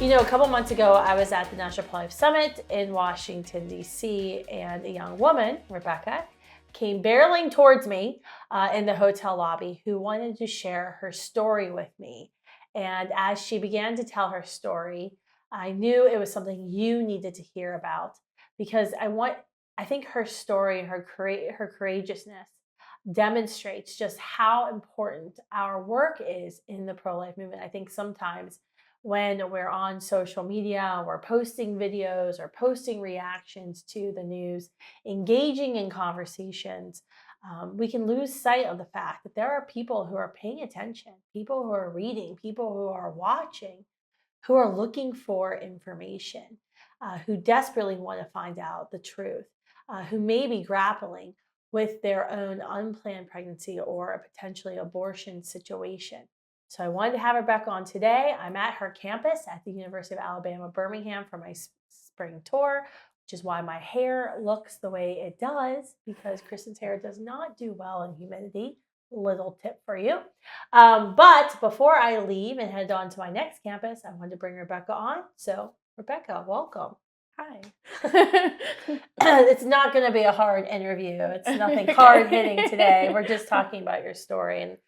A couple months ago, I was at the National Pro-Life Summit in Washington, D.C., and a young woman, Rebecca, came barreling towards me in the hotel lobby who wanted to share her story with me. And as she began to tell her story, I knew it was something you needed to hear about because I think her story, her courageousness demonstrates just how important our work is in the pro-life movement. I think sometimes when we're on social media, we're posting videos or posting reactions to the news, engaging in conversations, we can lose sight of the fact that there are people who are paying attention, people who are reading, people who are watching, who are looking for information, who desperately want to find out the truth, who may be grappling with their own unplanned pregnancy or a potentially abortion situation. So I wanted to have Rebecca on today. I'm at her campus at the University of Alabama, Birmingham for my spring tour, which is why my hair looks the way it does, because Kristan's hair does not do well in humidity. Little tip for you. But before I leave and head on to my next campus, I wanted to bring Rebecca on. So Rebecca, welcome. Hi. It's not going to be a hard interview. It's nothing hard hitting today. We're just talking about your story. And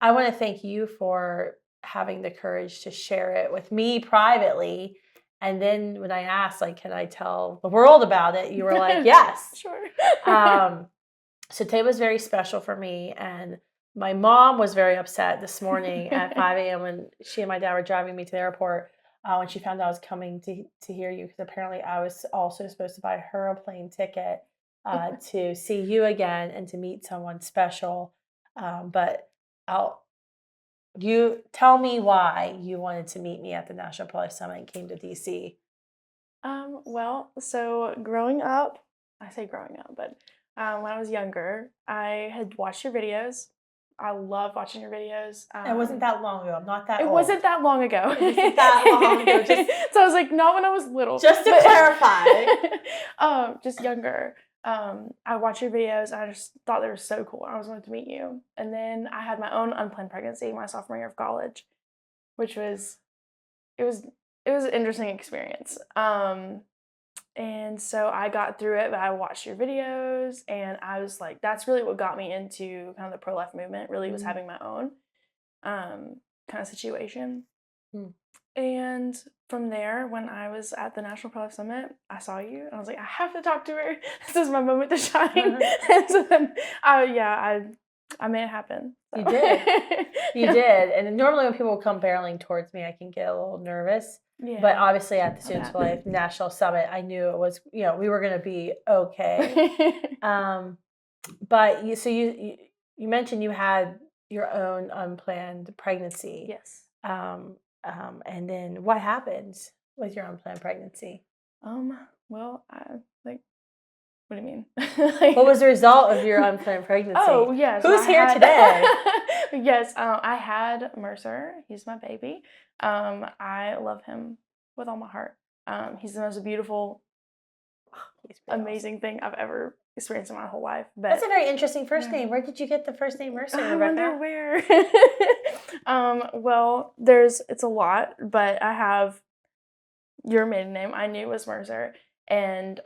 I want to thank you for having the courage to share it with me privately. And then when I asked, can I tell the world about it? You were like, yes. Sure. So today was very special for me. And my mom was very upset this morning at 5 a.m. when she and my dad were driving me to the airport when she found out I was coming to hear you, because apparently I was also supposed to buy her a plane ticket to see you again and to meet someone special. But you tell me why you wanted to meet me at the National Pro-Life Summit and came to DC. So growing up, I say growing up, but when I was younger, I had watched your videos. I love watching your videos. It wasn't that long ago. I'm not that old. It wasn't that long ago. It wasn't that long ago. So I was like, not when I was little. Just to clarify. Just younger. I watched your videos. And I just thought they were so cool. I always wanted to meet you. And then I had my own unplanned pregnancy my sophomore year of college, which was an interesting experience. And so I got through it, but I watched your videos and I was like, that's really what got me into kind of the pro-life movement, really was having my own kind of situation. And from there, when I was at the National Pro-Life Summit, I saw you and I was like, I have to talk to her. This is my moment to shine. And so then, I made it happen. So. You did. You did. And normally when people come barreling towards me, I can get a little nervous. Yeah. But obviously at the Students for Life National Summit, I knew it was, we were going to be okay. But you mentioned you had your own unplanned pregnancy. Yes. And then what happened with your unplanned pregnancy? What do you mean? What was the result of your unplanned pregnancy? Oh, yes. Who's here today? Yes, I had Mercer. He's my baby. I love him with all my heart. He's the most beautiful, amazing thing I've ever experienced in my whole life. But that's a very interesting first name. Where did you get the first name Mercer, I Rebecca? wonder where. It's a lot, but I have your maiden name. I knew it was Mercer. And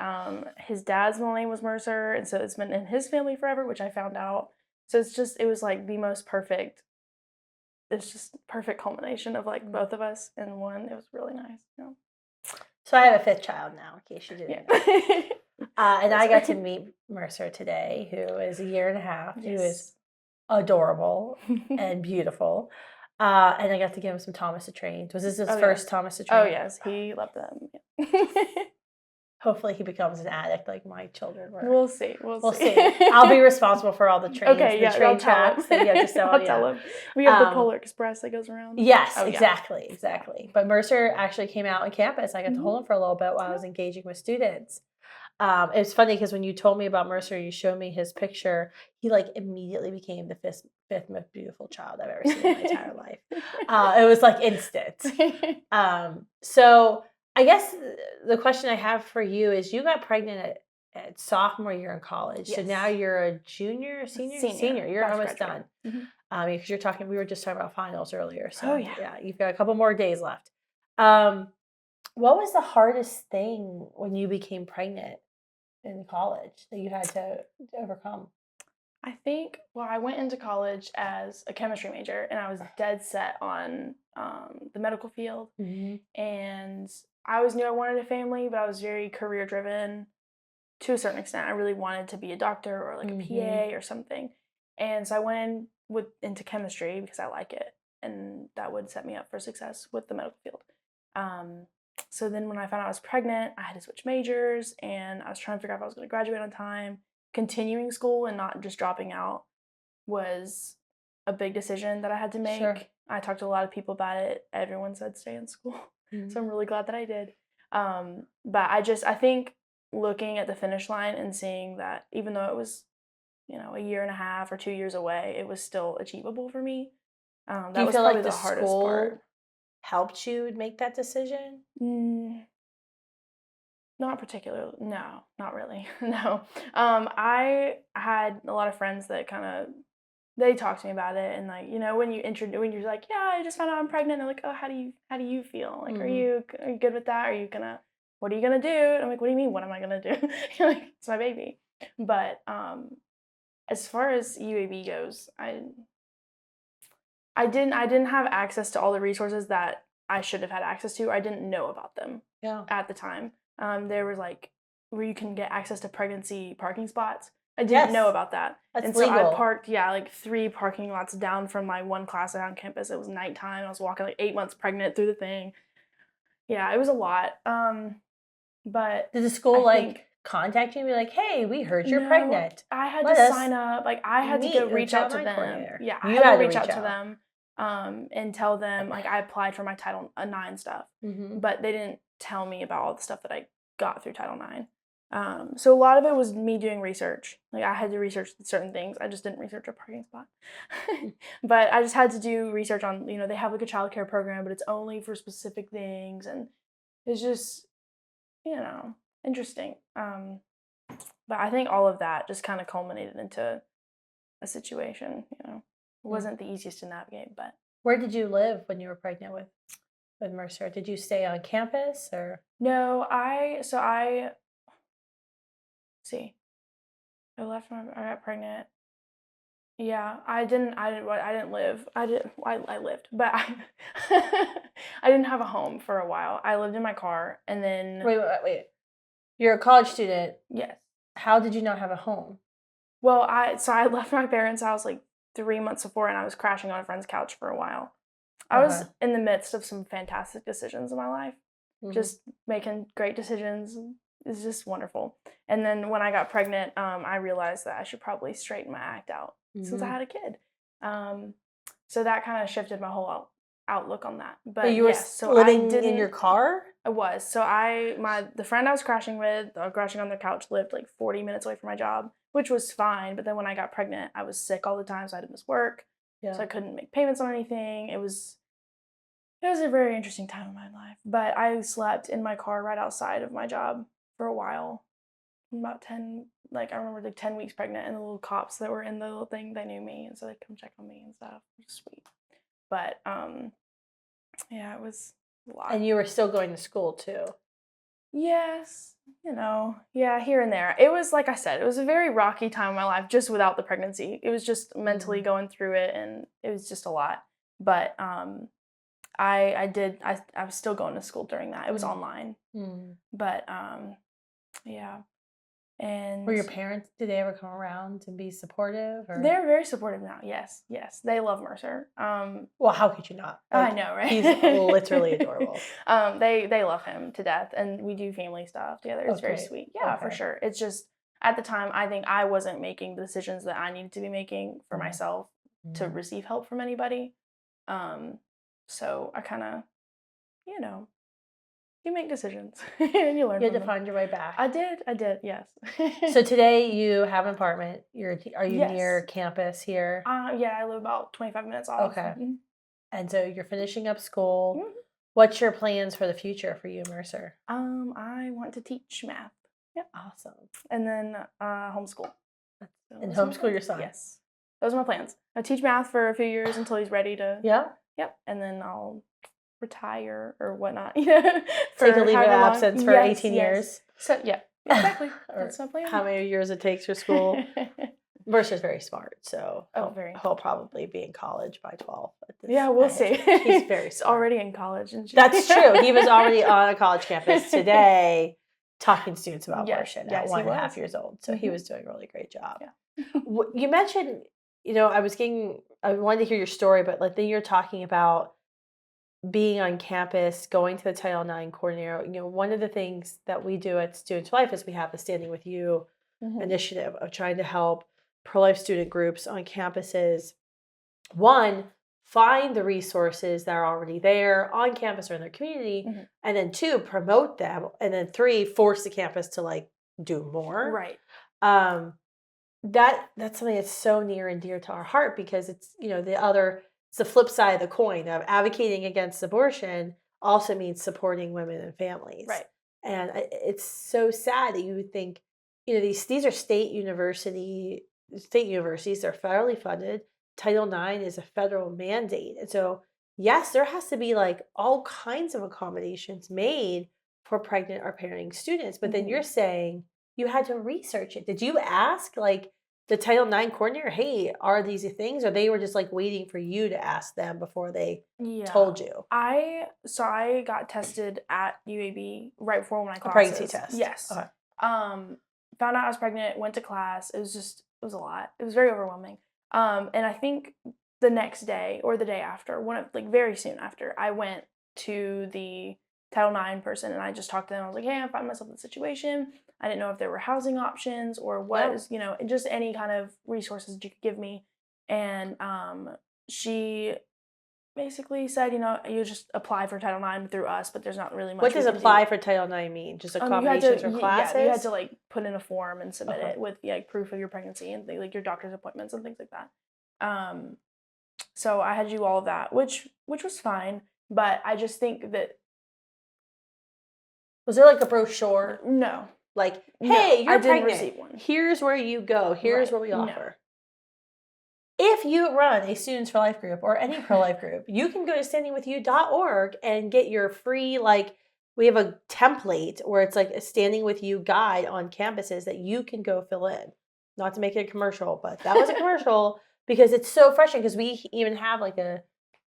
his dad's middle name was Mercer, and so it's been in his family forever, which I found out. So it was like the most perfect. It's just perfect culmination of both of us in one. It was really nice. So I have a fifth child now, in case you didn't know. And I got to meet Mercer today, who is a year and a half, who is adorable and beautiful. And I got to give him some Thomas the Train. Was this his first Thomas the Train? Oh, yes. He loved them. Yeah. Hopefully he becomes an addict like my children were. We'll see. We'll see. I'll be responsible for all the trains, train tracks that you have to sell. I'll tell him. We have the Polar Express that goes around. Yes, exactly. But Mercer actually came out on campus. I got to hold him for a little bit while I was engaging with students. It was funny because when you told me about Mercer, you showed me his picture. He immediately became the fifth most beautiful child I've ever seen in my entire life. It was instant. So I guess the question I have for you is, you got pregnant at sophomore year in college. Yes. So now you're a junior or senior? Senior. You're almost done. Because we were just talking about finals earlier. So yeah, you've got a couple more days left. What was the hardest thing when you became pregnant in college that you had to overcome? I think, well, I went into college as a chemistry major, and I was dead set on the medical field. Mm-hmm. And I always knew I wanted a family, but I was very career driven to a certain extent. I really wanted to be a doctor or like a PA or something. And so I went into chemistry because I like it, and that would set me up for success with the medical field. So then when I found out I was pregnant, I had to switch majors, and I was trying to figure out if I was going to graduate on time. Continuing school and not just dropping out was a big decision that I had to make. Sure. I talked to a lot of people about it. Everyone said stay in school. So I'm really glad that I did. But I think looking at the finish line and seeing that even though it was, a year and a half or 2 years away, it was still achievable for me. That Do you was feel probably like the the hardest school part. helped you make that decision? Not particularly. No, not really. No. I had a lot of friends that kind of they talked to me about it, and like when you're like, yeah, I just found out I'm pregnant. They're like, oh, how do you feel? Like, are you good with that? What are you gonna do? And I'm like, what do you mean? What am I gonna do? Like, it's my baby. But as far as UAB goes, I didn't have access to all the resources that I should have had access to. I didn't know about them at the time. There was like where you can get access to pregnancy parking spots. I didn't know about that. That's so legal. I parked, like 3 parking lots down from my one class on campus. It was nighttime. I was walking like 8 months pregnant through the thing. Yeah, it was a lot. But did the school contact you and be like, hey, we heard you're pregnant? I had to sign up. Like I had to go reach out to them. Yeah, I had to reach out to them and tell them like I applied for my Title IX stuff, but they didn't tell me about all the stuff that I got through Title IX. So a lot of it was me doing research. Like I had to research certain things. I just didn't research a parking spot. But I just had to do research on, they have like a childcare program, but it's only for specific things. And it's just, interesting. But I think all of that just kind of culminated into a situation, It wasn't the easiest to navigate, but. Where did you live when you were pregnant with Mercer? Did you stay on campus or? No, I got pregnant. Yeah, I didn't live. I lived, but I didn't have a home for a while. I lived in my car, and then. Wait. You're a college student. Yes. How did you not have a home? Well, I left my parents' house like 3 months before, and I was crashing on a friend's couch for a while. I was in the midst of some fantastic decisions in my life, just making great decisions. It's just wonderful. And then when I got pregnant, I realized that I should probably straighten my act out since I had a kid. So that kind of shifted my whole outlook on that. But you were living in your car? I was. So the friend I was crashing on their couch lived like 40 minutes away from my job, which was fine. But then when I got pregnant, I was sick all the time, so I had to miss work. Yeah. So I couldn't make payments on anything. It was a very interesting time in my life. But I slept in my car right outside of my job for a while. About 10, I remember like 10 weeks pregnant, and the little cops that were in the little thing, they knew me, and so they'd come check on me and stuff. It was sweet. But yeah, it was a lot. And you were still going to school too? Yes, here and there. It was, like I said, it was a very rocky time in my life just without the pregnancy. It was just mentally going through it, and it was just a lot. But I was still going to school during that. It was online. But yeah. And were your parents, did they ever come around to be supportive? Or? They're very supportive now. Yes. They love Mercer. Well, how could you not? I know, right? He's literally adorable. They love him to death, and we do family stuff together. It's very sweet. Yeah, for sure. It's just at the time, I think I wasn't making the decisions that I needed to be making for myself to receive help from anybody. So I kind of, you make decisions and you learn. You had to find your way back. I did, yes. So today you have an apartment. Are you near campus here? Yeah, I live about 25 minutes off. Okay. And so you're finishing up school. What's your plans for the future for you, Mercer? I want to teach math. Yep. Awesome. And then homeschool. And homeschool your son? Yes. Those are my plans. I teach math for a few years until he's ready to. Yeah? Yep. And then I'll retire or whatnot. Take a leave of absence for 18 years. So yeah, exactly. Or That's my plan. how many years it takes for school. Mercer's very smart, so he'll probably be in college by 12. Yeah, we'll see. He's very He's already in college. And That's true. He was already on a college campus today talking to students about abortion at 1.5 years old. So he was doing a really great job. Yeah. You mentioned, I wanted to hear your story, but like then you're talking about being on campus, going to the Title IX coordinator. One of the things that we do at Students for Life is we have the Standing With You initiative of trying to help pro-life student groups on campuses, one, find the resources that are already there on campus or in their community, and then two, promote them, and then three, force the campus to like do more. Right. That's something that's so near and dear to our heart because it's it's the flip side of the coin of advocating against abortion also means supporting women and families. Right. And it's so sad that you would think, these are state universities, they're federally funded. Title IX is a federal mandate. And so, yes, there has to be like all kinds of accommodations made for pregnant or parenting students. But then you're saying you had to research it. Did you ask like the Title IX coordinator, hey, are these things? Or they were just like waiting for you to ask them before they told you? I got tested at UAB right before one of my classes. A pregnancy test. Yes. Okay. Found out I was pregnant, went to class. It was a lot. It was very overwhelming. And I think the next day or the day after, very soon after, I went to the Title IX person and I just talked to them. I was like, hey, I find myself in a situation. I didn't know if there were housing options or what is, just any kind of resources you could give me. And she basically said, you just apply for Title IX through us, but there's not really much. What does apply for Title IX mean? Just accommodations for classes? Yeah, you had to like put in a form and submit it with proof of your pregnancy and like your doctor's appointments and things like that. So I had to do all of that, which was fine, but I just think that. Was there like a brochure? No. Like, hey, you're I didn't pregnant. receive one. Here's where you go. Here's what we offer. If you run a Students for Life group or any pro-life group, you can go to standingwithyou.org and get your free, we have a template where it's like a Standing With You guide on campuses that you can go fill in. Not to make it a commercial, but that was a commercial because it's so frustrating because we even have like a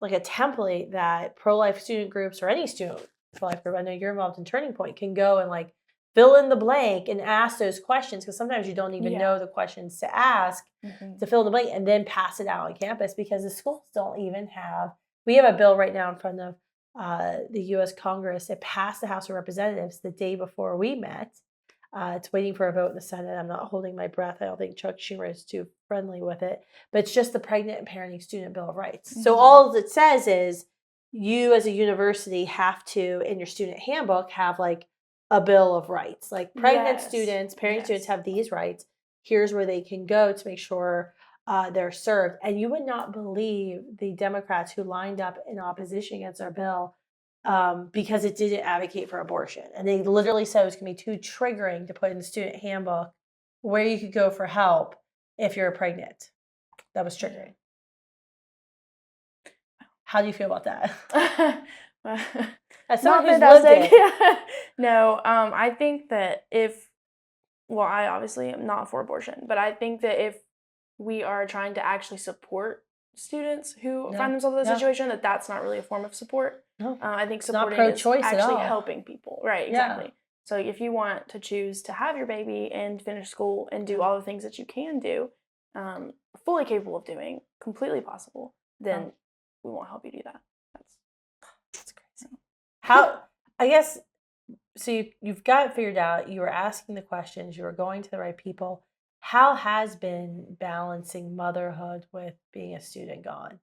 template that pro-life student groups or any student for life group, I know you're involved in Turning Point, can go and like fill in the blank and ask those questions because sometimes you don't even know the questions to ask to fill in the blank and then pass it out on campus because the schools don't even have. We have a bill right now in front of the U.S. Congress. It passed the House of Representatives the day before we met. It's waiting for a vote in the Senate. I'm not holding my breath. I don't think Chuck Schumer is too friendly with it. But it's just the Pregnant and Parenting Student Bill of Rights. So all it says is you as a university have to, in your student handbook, have like a bill of rights. Like pregnant students, parenting students have these rights. Here's where they can go to make sure they're served. And you would not believe the Democrats who lined up in opposition against our bill because it didn't advocate for abortion. And they literally said it was going to be too triggering to put in the student handbook where you could go for help if you're pregnant. That was triggering. How do you feel about that? As someone who's lived it. No, I think that I obviously am not for abortion, but I think that if we are trying to actually support students who find themselves in a situation, that's not really a form of support. No. I think supporting is actually helping people. Right, exactly. Yeah. So if you want to choose to have your baby and finish school and do all the things that you can do, fully capable of doing, completely possible, then we won't help you do that. That's crazy. How, I guess, so you've got it figured out. You were asking the questions. You were going to the right people. How has been balancing motherhood with being a student gone?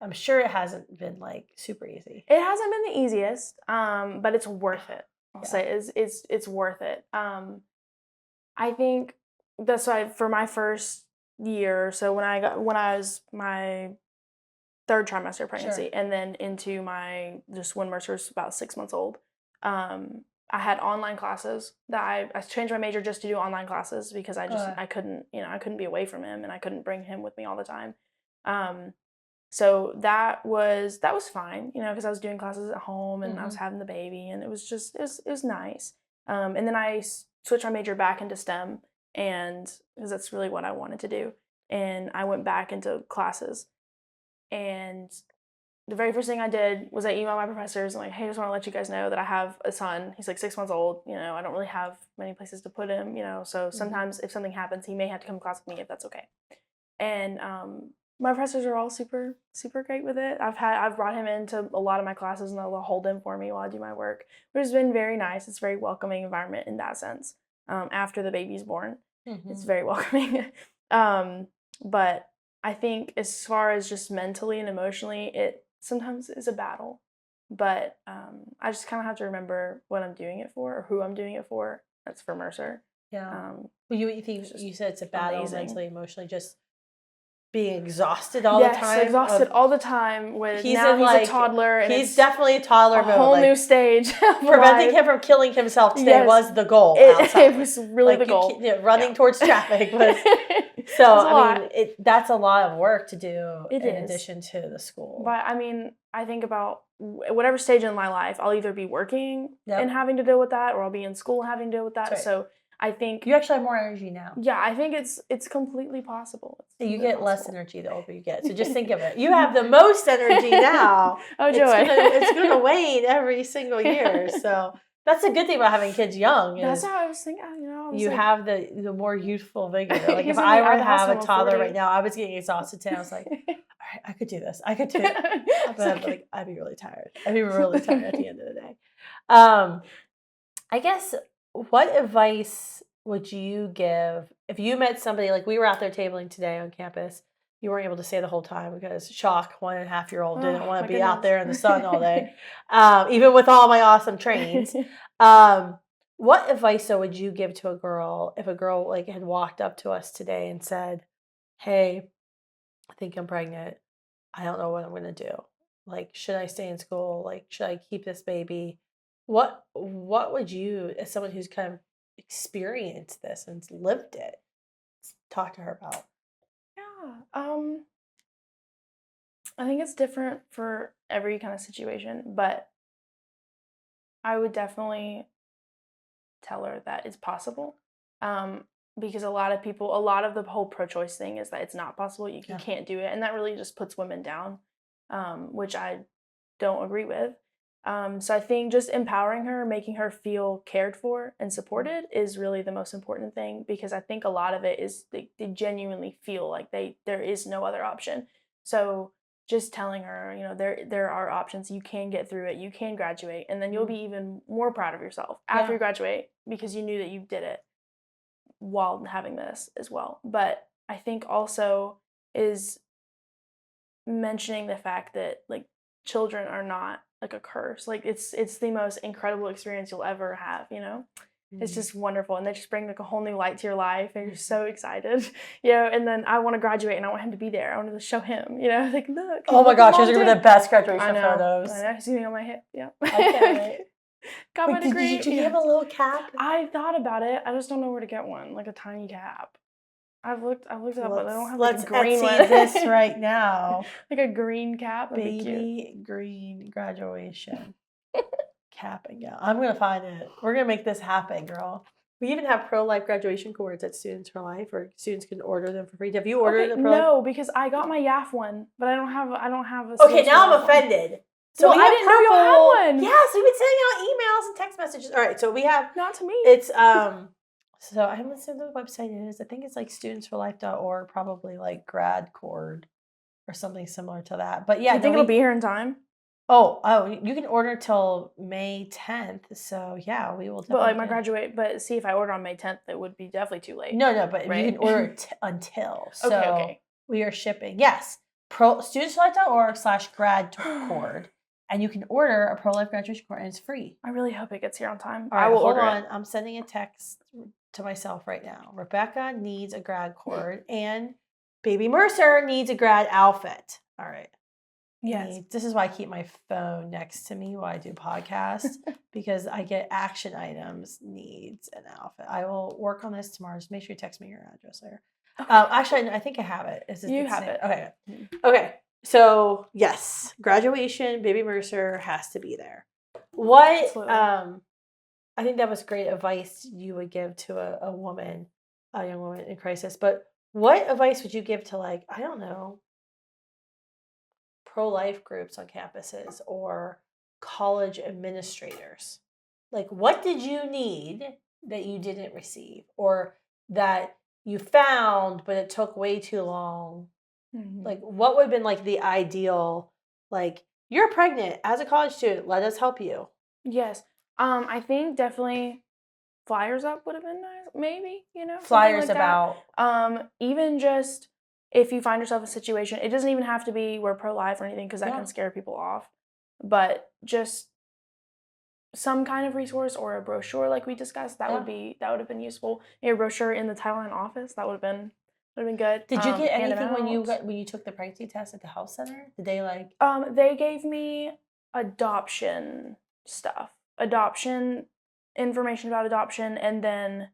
I'm sure it hasn't been like super easy. It hasn't been the easiest, but it's worth it. I'll say it's worth it. I think that's why for my first year, so when I was my third trimester of pregnancy, and then into when Mercer was about 6 months old, I had online classes that I changed my major just to do online classes because I couldn't be away from him and I couldn't bring him with me all the time. So that was fine, you know, because I was doing classes at home and I was having the baby, and it was nice. And then I switched my major back into STEM, and because that's really what I wanted to do. And I went back into classes, and the very first thing I did was I emailed my professors and like, hey, I just want to let you guys know that I have a son. He's like 6 months old. You know, I don't really have many places to put him, you know, so sometimes if something happens, he may have to come to class with me if that's okay. And my professors are all super, super great with it. I've brought him into a lot of my classes and they'll hold him for me while I do my work, which has been very nice. It's a very welcoming environment in that sense. After the baby's born, it's very welcoming. But I think as far as just mentally and emotionally, it sometimes is a battle. But I just kind of have to remember what I'm doing it for or who I'm doing it for. That's for Mercer. Yeah. Well, you think you said it's a battle mentally, emotionally, just being exhausted all the time. Yes, exhausted all the time. He's a toddler. And he's definitely a toddler. A whole new stage. Preventing him from killing himself today was the goal. It was really the goal. Running towards traffic was. So I mean, that's a lot of work to do in addition to the school. But I mean, I think about whatever stage in my life, I'll either be working and having to deal with that, or I'll be in school having to deal with that. Right. So I think you actually have more energy now. Yeah, I think it's completely possible. You get less energy the older you get. So just think of it. You have the most energy now. Oh, joy. It's going to wane every single year. So that's the good thing about having kids young. That's how I was thinking. You know, have the more youthful vigor. Like if I were to have a toddler right now, I was getting exhausted today. I was like, all right, I could do this. I could do it. But I'd be really tired. I'd be really tired at the end of the day. I guess, what advice would you give if you met somebody, like we were out there tabling today on campus, you weren't able to stay the whole time because shock, 1.5-year-old didn't want to be out there in the sun all day, even with all my awesome trains. What advice though would you give to a girl if a girl like had walked up to us today and said, hey, I think I'm pregnant. I don't know what I'm going to do. Like, should I stay in school? Like, should I keep this baby? What would you, as someone who's kind of experienced this and lived it, talk to her about? Yeah. I think it's different for every kind of situation, but I would definitely tell her that it's possible. Because a lot of the whole pro-choice thing is that it's not possible. You can't do it. And that really just puts women down, which I don't agree with. So I think just empowering her, making her feel cared for and supported is really the most important thing, because I think a lot of it is they genuinely feel like there is no other option. So just telling her, you know, there are options. You can get through it. You can graduate. And then you'll be even more proud of yourself after you graduate, because you knew that you did it while having this as well. But I think also is mentioning the fact that like children are not like a curse. Like it's the most incredible experience you'll ever have, you know? It's just wonderful. And they just bring like a whole new light to your life and you're so excited, you know? And then I want to graduate and I want him to be there. I want to show him, you know, like, look. Oh my gosh, those are going to be the best graduation photos. I know, he's going to be on my hip. Yeah. I can't wait. Got my degree. Did you have a little cap? I thought about it. I just don't know where to get one, like a tiny cap. I've looked it up, but I don't have like a green one. Let's this right now. Like a green cap. Baby green graduation cap and gown. I'm going to find it. We're going to make this happen, girl. We even have pro-life graduation cords at Students for Life, or students can order them for free. Have you ordered the pro-life? No, because I got my YAF one, but I don't have a Okay, now I'm offended. So I didn't know you had one. Yes, we've been sending out emails and text messages. All right, so we have. Not to me. It's So I haven't seen what the website is. I think it's like studentsforlife.org, probably like grad cord or something similar to that. But yeah, you think it'll be here in time? Oh, you can order till May 10th. So yeah, we will. But like my graduate. But see, if I order on May 10th, it would be definitely too late. No, but you can order until. So okay. We are shipping. Yes, studentsforlife.org/grad cord. And you can order a pro-life graduation cord, and it's free. I really hope it gets here on time. All right, I will order it. I'm sending a text to myself right now. Rebecca needs a grad cord, and baby Mercer needs a grad outfit. All right. Yes. This is why I keep my phone next to me while I do podcasts, because I get action items, needs an outfit. I will work on this tomorrow. Just make sure you text me your address later. Okay. Actually, I think I have it. You have it. Okay. So yes, graduation, baby Mercer has to be there. What Absolutely. I think that was great advice you would give to a woman, a young woman in crisis. But what advice would you give to, like, I don't know, pro-life groups on campuses or college administrators? Like, what did you need that you didn't receive, or that you found but it took way too long? Like, what would have been like the ideal, like, you're pregnant as a college student, let us help you. Yes. I think definitely flyers up would have been nice, maybe, something Flyers like that. about Even just if you find yourself in a situation, it doesn't even have to be we're pro-life or anything, because that Yeah. can scare people off. But just some kind of resource or a brochure, like we discussed, that would have been useful. A brochure in the Title IX office, that would have been good. Did you get Hand them anything out. when you took the pregnancy test at the health center? Did they like They gave me adoption stuff, adoption information about adoption, and then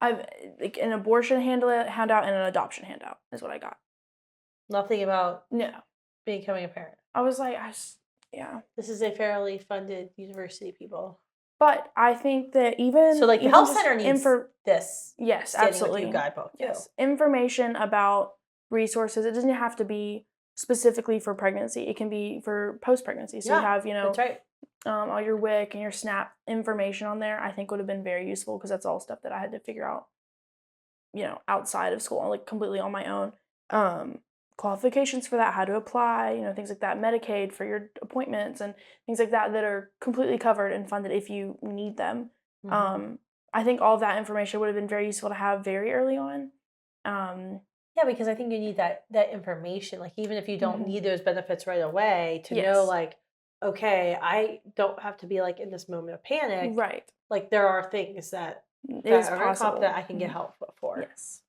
I've like an abortion handout and an adoption handout is what I got. nothing about No, becoming a parent? I was like, yeah. This is a fairly funded university, people. But I think that even So, like, the even health just center needs this yes, standing with absolutely, you guidebook too. yes, information about resources. It doesn't have to be specifically for pregnancy. It can be for post-pregnancy. So you have, That's right. all your WIC and your SNAP information on there. I think would have been very useful, because that's all stuff that I had to figure out, outside of school, like completely on my own. Qualifications for that, how to apply, things like that, Medicaid for your appointments and things like that are completely covered and funded if you need them. I think all of that information would have been very useful to have very early on. Yeah, because I think you need that information. Like, even if you don't need those benefits right away, to know, Yes. like, okay, I don't have to be like in this moment of panic. Right. Like, there are things that It is are very possible. confident I can get help for. Yes.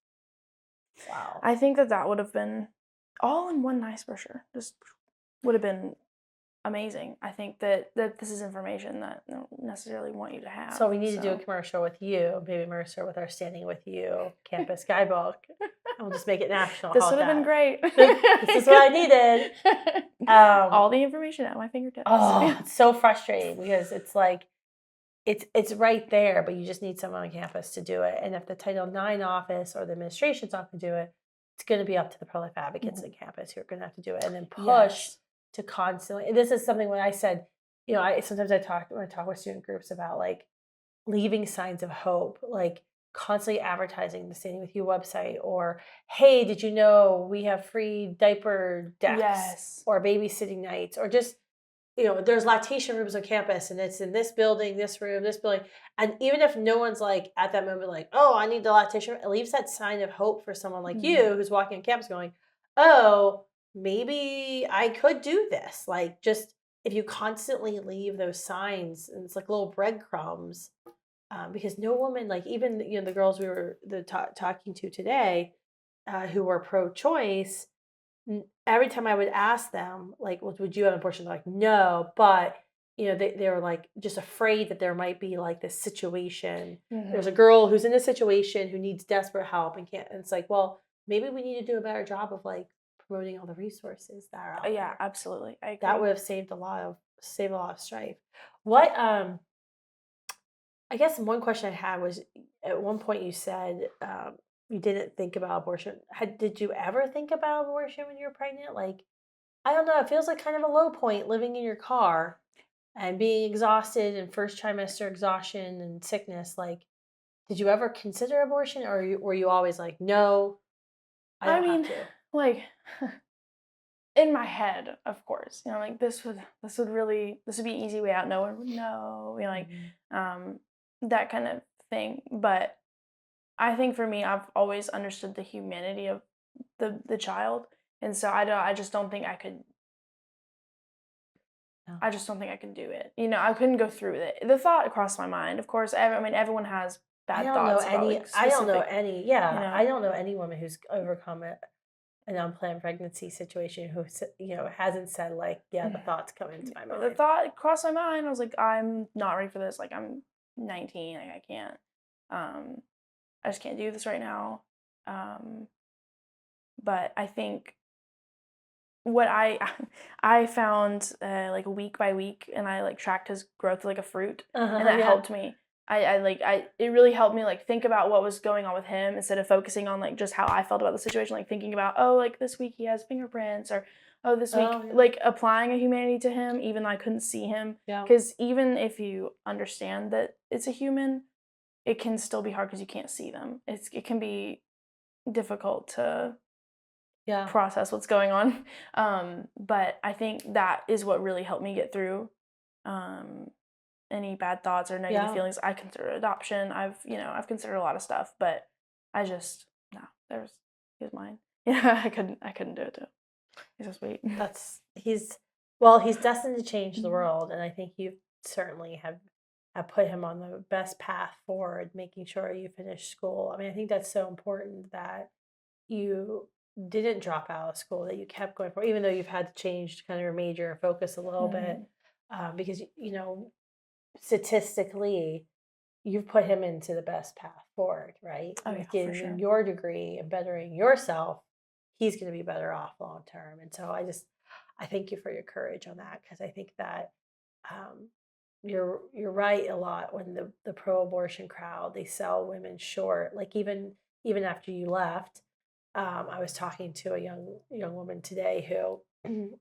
Wow. I think that would have been all in one nice brochure. Just would have been amazing. I think that this is information that I don't necessarily want you to have. So we need to do a commercial with you, Baby Mercer, with our Standing With You campus guidebook. And we'll just make it national. This would have been great. This is what I needed. All the information at my fingertips. Oh, it's so frustrating, because it's like, it's right there, but you just need someone on campus to do it. And if the Title IX office or the administration's not going to do it, it's going to be up to the pro-life advocates on campus who are going to have to do it, and then push to constantly. And this is something when I said, sometimes when I talk with student groups about, like, leaving signs of hope, like constantly advertising the Standing With You website, or, hey, did you know we have free diaper decks or babysitting nights, or just, there's lactation rooms on campus, and it's in this building, this room, this building. And even if no one's like at that moment, like, oh, I need the lactation room, it leaves that sign of hope for someone like you who's walking on campus going, oh, maybe I could do this. Like, just if you constantly leave those signs, and it's like little breadcrumbs, because no woman, like, even, the girls we were talking to today, who were pro-choice, every time I would ask them, like, well, would you have an abortion? They're like, no, but they were like just afraid that there might be like this situation. There's a girl who's in a situation who needs desperate help and can't. And it's like, well, maybe we need to do a better job of, like, promoting all the resources that are out Yeah, there. absolutely. I agree. That would have saved a lot of strife. What I guess one question I had was, at one point you said you didn't think about abortion. Did you ever think about abortion when you were pregnant? Like, I don't know, it feels like kind of a low point living in your car and being exhausted, and first trimester exhaustion and sickness. Like, did you ever consider abortion, or were you always like, no, I don't have to? Like, in my head, of course, like this would be an easy way out. No one would know, that kind of thing. But I think for me, I've always understood the humanity of the child, and so I just don't think I could. No. I just don't think I could do it. I couldn't go through it. The thought crossed my mind. Of course, everyone has bad thoughts about, like, I don't know specific, any. Yeah, I don't know any woman who's overcome an unplanned pregnancy situation who hasn't said, like, yeah, the thoughts come into my mind. The thought crossed my mind. I was like, I'm not ready for this. Like, I'm 19. Like, I can't. I just can't do this right now. But I think what I found like week by week, and I like tracked his growth like a fruit, and that helped me. It really helped me like think about what was going on with him instead of focusing on like just how I felt about the situation, like thinking about, oh, like this week he has fingerprints, or oh, this week like applying a humanity to him even though I couldn't see him. Because even if you understand that it's a human, it can still be hard because you can't see them. It can be difficult to process what's going on. But I think that is what really helped me get through any bad thoughts or negative feelings. I consider adoption. I've considered a lot of stuff, but I just he was mine. Yeah, I couldn't do it too. He's so sweet. He's destined to change the world, and I think you certainly have put him on the best path forward, making sure you finish school. I mean, I think that's so important that you didn't drop out of school, that you kept going for, even though you've had to change kind of your major and focus a little bit, because statistically, you've put him into the best path forward, right? Getting your degree and bettering yourself, he's going to be better off long term. And so I thank you for your courage on that, because I think that you're right a lot when the pro-abortion crowd, they sell women short. Like even after you left, I was talking to a young woman today who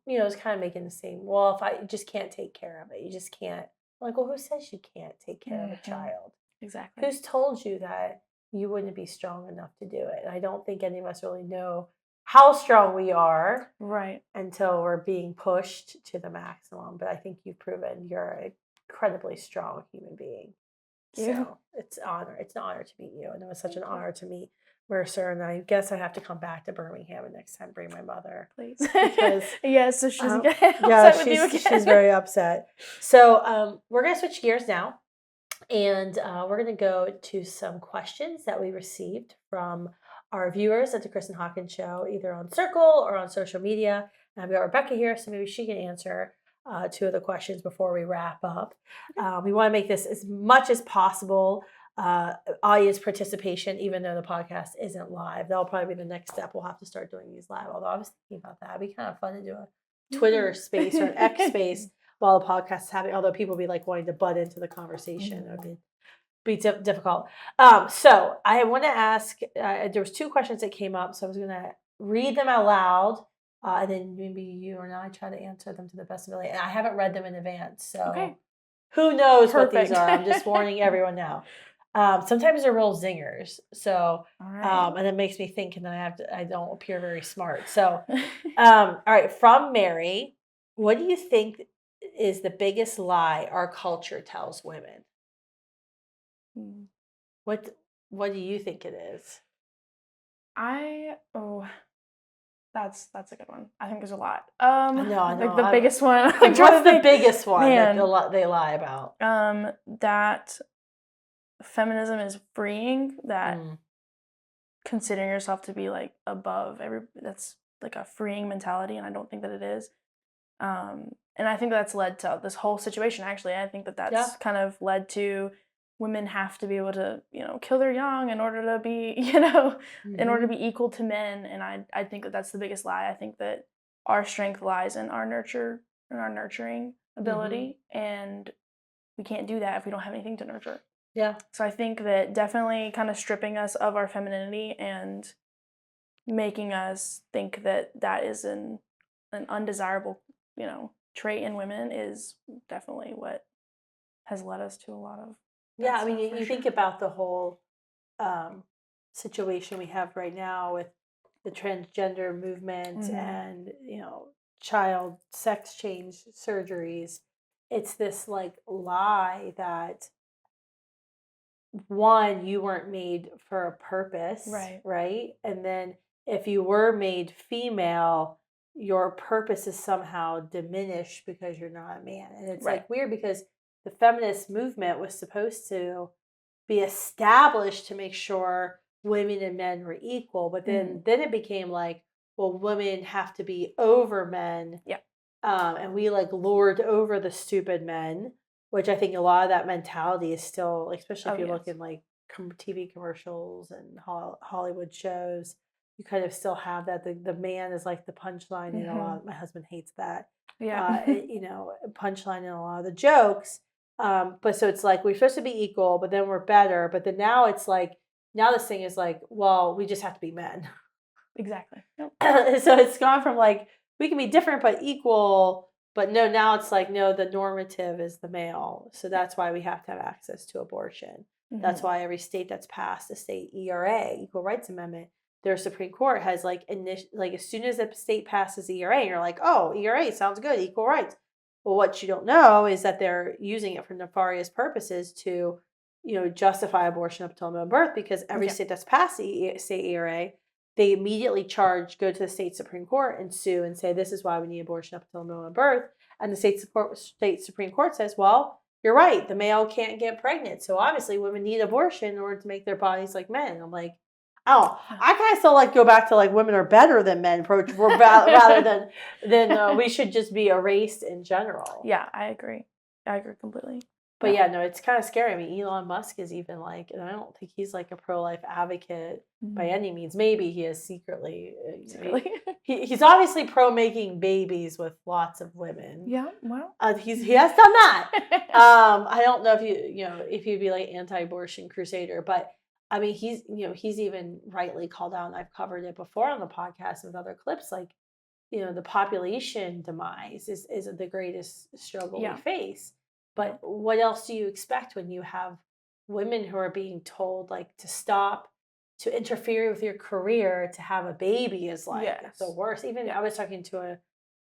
was kind of making the same. Well, if I just can't take care of it, you just can't. I'm like, well, who says you can't take care of a child? Exactly. Who's told you that you wouldn't be strong enough to do it? And I don't think any of us really know how strong we are, right, until we're being pushed to the maximum. But I think you've proven you're an incredibly strong human being. So it's an honor to meet you, and it was such an honor to meet Mercer. And I guess I have to come back to Birmingham and next time bring my mother, please. Because so she's upset with you again. She's very upset. So we're gonna switch gears now, and we're gonna go to some questions that we received from our viewers at the Kristan Hawkins Show, either on Circle or on social media. And I've got Rebecca here, so maybe she can answer two of the questions before we wrap up. We want to make this as much as possible audience participation, even though the podcast isn't live. That'll probably be the next step. We'll have to start doing these live, although I was thinking about that. It'd be kind of fun to do a Twitter space or an X space while the podcast is happening, although people be like wanting to butt into the conversation. It would be difficult. So I want to ask, there was two questions that came up, so I was going to read them out loud, and then maybe you or I try to answer them to the best of ability. And I haven't read them in advance, so who knows what these are. I'm just warning everyone now. Sometimes they're real zingers, so and it makes me think, and then I don't appear very smart. So, all right, from Mary, what do you think is the biggest lie our culture tells women? What do you think it is? That's a good one. I think there's a lot. I know. Like the biggest one. Like, what's the biggest one that they lie about? That feminism is freeing. That considering yourself to be like above that's like a freeing mentality, and I don't think that it is. And I think that's led to this whole situation. Actually, I think that's kind of led to women have to be able to, kill their young in order to be, in order to be equal to men. And I think that that's the biggest lie. I think that our strength lies in our nurturing ability, and we can't do that if we don't have anything to nurture. Yeah. So I think that definitely kind of stripping us of our femininity and making us think that that is an undesirable, trait in women is definitely what has led us to a lot of. Yeah, I mean, you think about the whole situation we have right now with the transgender movement and, child sex change surgeries. It's this like lie that, one, you weren't made for a purpose, right? And then if you were made female, your purpose is somehow diminished because you're not a man. And it's like weird, because the feminist movement was supposed to be established to make sure women and men were equal. But then it became like, well, women have to be over men. Yeah. And we like lord over the stupid men, which I think a lot of that mentality is still, especially if you look in like TV commercials and Hollywood shows. you kind of still have that the man is like the punchline in a lot. Mm-hmm. My husband hates that. Yeah. Punchline in a lot of the jokes. But so it's like we're supposed to be equal, but then we're better. But then now it's like now this thing is like, well, we just have to be men. Exactly. Yep. So it's gone from like we can be different but equal, but no, now it's like no, the normative is the male. So that's why we have to have access to abortion. That's Mm-hmm. why every state that's passed a state ERA, Equal Rights Amendment, their Supreme Court has like like as soon as a state passes ERA, you're like, oh, ERA sounds good, equal rights. Well, what you don't know is that they're using it for nefarious purposes to, justify abortion up until the moment of birth because every Yeah. state that's passed the state ERA, they immediately go to the state Supreme Court and sue and say, this is why we need abortion up until the moment of birth. And the state Supreme Court says, well, you're right. The male can't get pregnant. So obviously women need abortion in order to make their bodies like men. I'm like, oh, I kind of still like go back to like women are better than men approach rather than we should just be erased in general. Yeah, I agree. I agree completely. But yeah, no, it's kind of scary. I mean, Elon Musk is even like, and I don't think he's like a pro-life advocate by any means. Maybe he is secretly. He's obviously pro making babies with lots of women. Yeah, well, he has done that. I don't know if he'd be like anti-abortion crusader, but I mean, he's even rightly called out, and I've covered it before on the podcast with other clips, like, the population demise is the greatest struggle we face. But what else do you expect when you have women who are being told like to stop, to interfere with your career, to have a baby is like the worst. Even I was talking to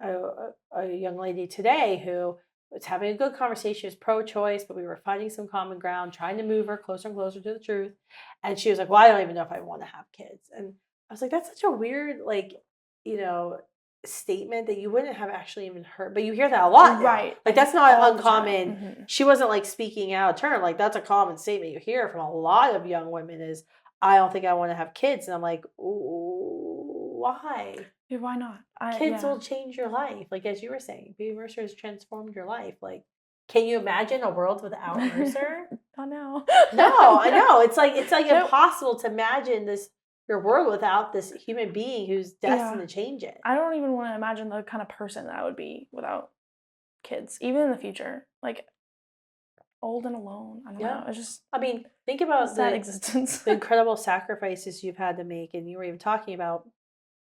a young lady today who was having a good conversation. She was pro-choice, but we were finding some common ground, trying to move her closer and closer to the truth. And she was like, well, I don't even know if I want to have kids. And I was like, that's such a weird, like, statement that you wouldn't have actually even heard, but you hear that a lot now. Right? Like that's not uncommon. She wasn't like speaking out of turn. Like that's a common statement you hear from a lot of young women is, I don't think I want to have kids. And I'm like, why? Yeah, why not? Kids will change your life. Like as you were saying, baby Mercer has transformed your life. Like, can you imagine a world without Mercer? Not now. No, I know. It's like impossible to imagine your world without this human being who's destined to change it. I don't even want to imagine the kind of person that I would be without kids, even in the future. Like old and alone. I don't know. It's just. I mean, think about that existence. The incredible sacrifices you've had to make, and you were even talking about.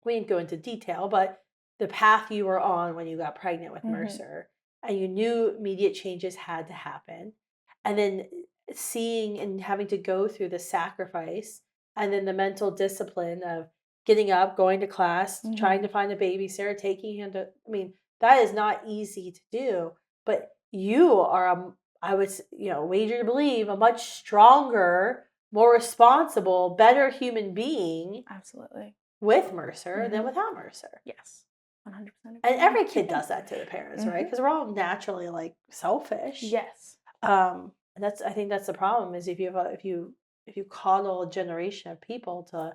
We didn't go into detail, but the path you were on when you got pregnant with Mercer, and you knew immediate changes had to happen, and then seeing and having to go through the sacrifice. And then the mental discipline of getting up, going to class, trying to find a babysitter, taking him to, I mean, that is not easy to do. But you are, I would, wager to believe, a much stronger, more responsible, better human being. Absolutely. With Mercer than without Mercer. Yes. 100%. And every kid does that to the parents, right? Because we're all naturally like selfish. Yes. And I think that's the problem is if you coddle a generation of people to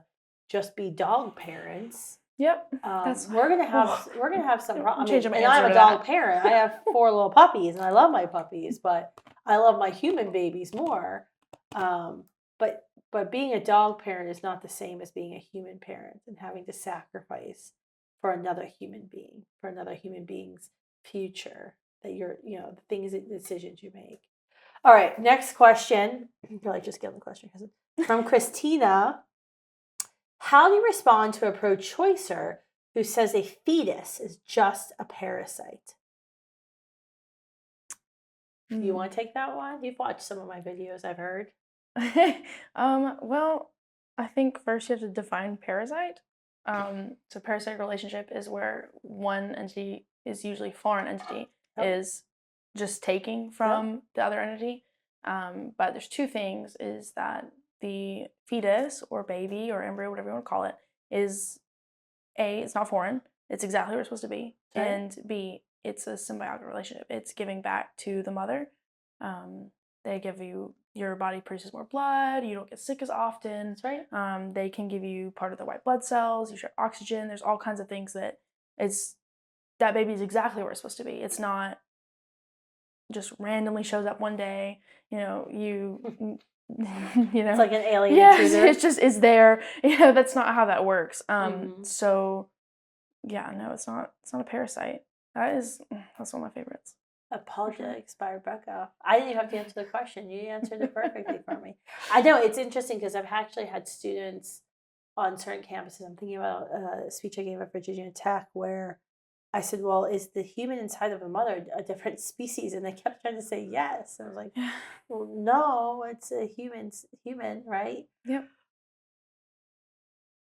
just be dog parents, we're gonna have some problems. And I'm a dog parent. I have 4 little puppies, and I love my puppies, but I love my human babies more. But being a dog parent is not the same as being a human parent and having to sacrifice for another human being, for another human being's future. That the things and decisions you make. All right, next question. I feel like just give the question from Christina. How do you respond to a pro-choicer who says a fetus is just a parasite? You want to take that one? You've watched some of my videos, I've heard. Well, I think first you have to define parasite. So parasite relationship is where one entity is usually foreign entity is just taking from the other entity. But there's 2 things is that the fetus or baby or embryo, whatever you want to call it, is A, it's not foreign. It's exactly where it's supposed to be. Okay. And B, it's a symbiotic relationship. It's giving back to the mother. They give you, your body produces more blood. You don't get sick as often. That's right. They can give you part of the white blood cells. You share oxygen. There's all kinds of things that that baby is exactly where it's supposed to be. It's not just randomly shows up one day. You It's like an alien intruder. Yes, it's there. That's not how that works. So yeah, no, it's not a parasite. That's one of my favorites. Apologetics by Rebecca. I didn't even have to answer the question. You answered it perfectly for me. I know it's interesting because I've actually had students on certain campuses. I'm thinking about a speech I gave at Virginia Tech where I said, well, is the human inside of a mother a different species? And they kept trying to say yes. I was like, well, no, it's a human, right? Yep.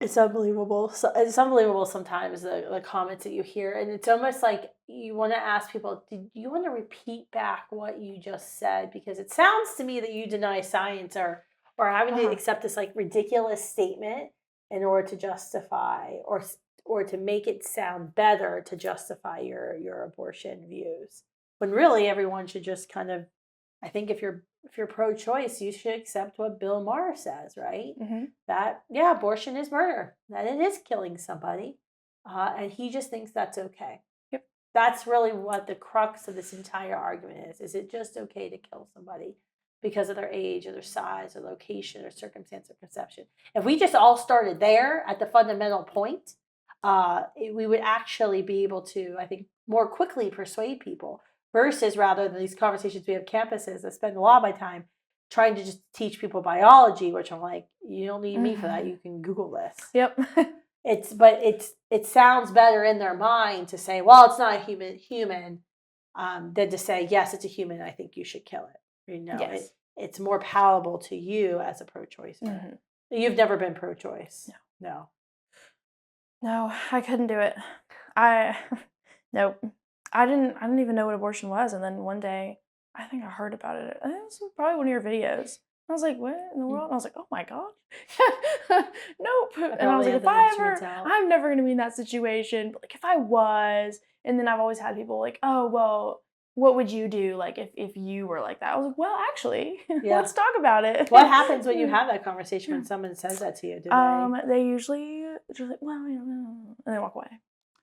It's unbelievable. So it's unbelievable sometimes the comments that you hear. And it's almost like you want to ask people, did you want to repeat back what you just said? Because it sounds to me that you deny science or having to accept this like ridiculous statement in order to justify or to make it sound better to justify your abortion views. When really everyone should just kind of, I think if you're pro-choice, you should accept what Bill Maher says, right? Mm-hmm. That, yeah, abortion is murder, that it is killing somebody. And he just thinks that's okay. Yep. That's really what the crux of this entire argument is. Is it just okay to kill somebody because of their age or their size or location or circumstance or conception? If we just all started there at the fundamental point, we would actually be able to, I think, more quickly persuade people versus rather than these conversations we have campuses that spend a lot of my time trying to just teach people biology, which I'm like, you don't need me for that. You can Google this. Yep. It sounds better in their mind to say, well, it's not a human, than to say, yes, it's a human. I think you should kill it. Yes. It's more palatable to you as a pro-choicer. Mm-hmm. You've never been pro-choice. No. No, I couldn't do it. Nope. I didn't even know what abortion was, and then one day, I think I heard about it. I think it was probably one of your videos. I was like, "What in the world?" And I was like, "Oh my god, nope!" And I was like, I'm never gonna be in that situation. But like, if I was, and then I've always had people like, "Oh, well, what would you do like if you were like that?" I was like, "Well, actually, let's talk about it." What happens when you have that conversation when someone says that to you? They usually just like, "Well, and they walk away.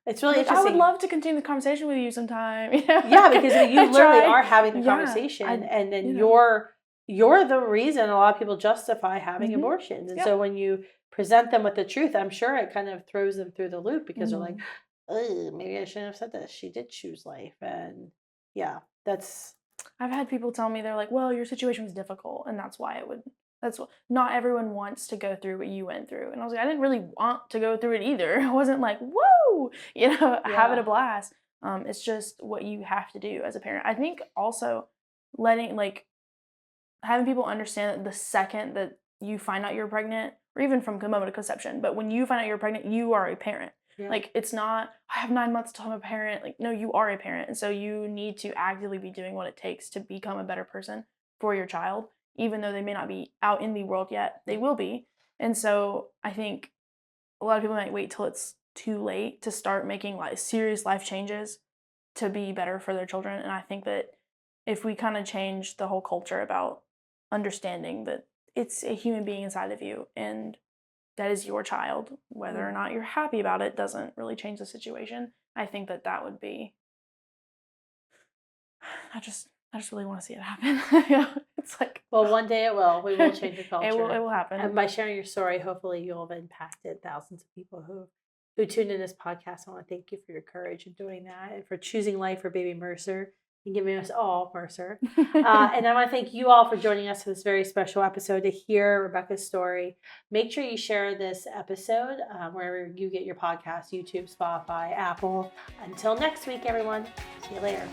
It's really interesting. I would love to continue the conversation with you sometime. Yeah, because you literally are having the conversation, and then you're the reason a lot of people justify having abortions. And so when you present them with the truth, I'm sure it kind of throws them through the loop because they're like, oh, maybe I shouldn't have said this. She did choose life. And yeah, I've had people tell me, they're like, well, your situation was difficult, and that's why not everyone wants to go through what you went through. And I was like, I didn't really want to go through it either. I wasn't like, woo, having a blast. It's just what you have to do as a parent. I think also having people understand that the second that you find out you're pregnant, or even from the moment of conception, but when you find out you're pregnant, you are a parent. Yeah. Like, it's not, I have 9 months till I'm a parent. Like, no, you are a parent. And so you need to actively be doing what it takes to become a better person for your child. Even though they may not be out in the world yet, they will be. And so I think a lot of people might wait till it's too late to start making serious life changes to be better for their children. And I think that if we kind of change the whole culture about understanding that it's a human being inside of you and that is your child, whether or not you're happy about it doesn't really change the situation. I think that would be, I just really want to see it happen. It's like, well, one day it will. We will change the culture. It will happen. And by sharing your story, hopefully you'll have impacted thousands of people who tuned in this podcast. I want to thank you for your courage in doing that and for choosing life for baby Mercer and giving us all Mercer. And I want to thank you all for joining us for this very special episode to hear Rebecca's story. Make sure you share this episode wherever you get your podcast, YouTube, Spotify, Apple. Until next week, everyone. See you later.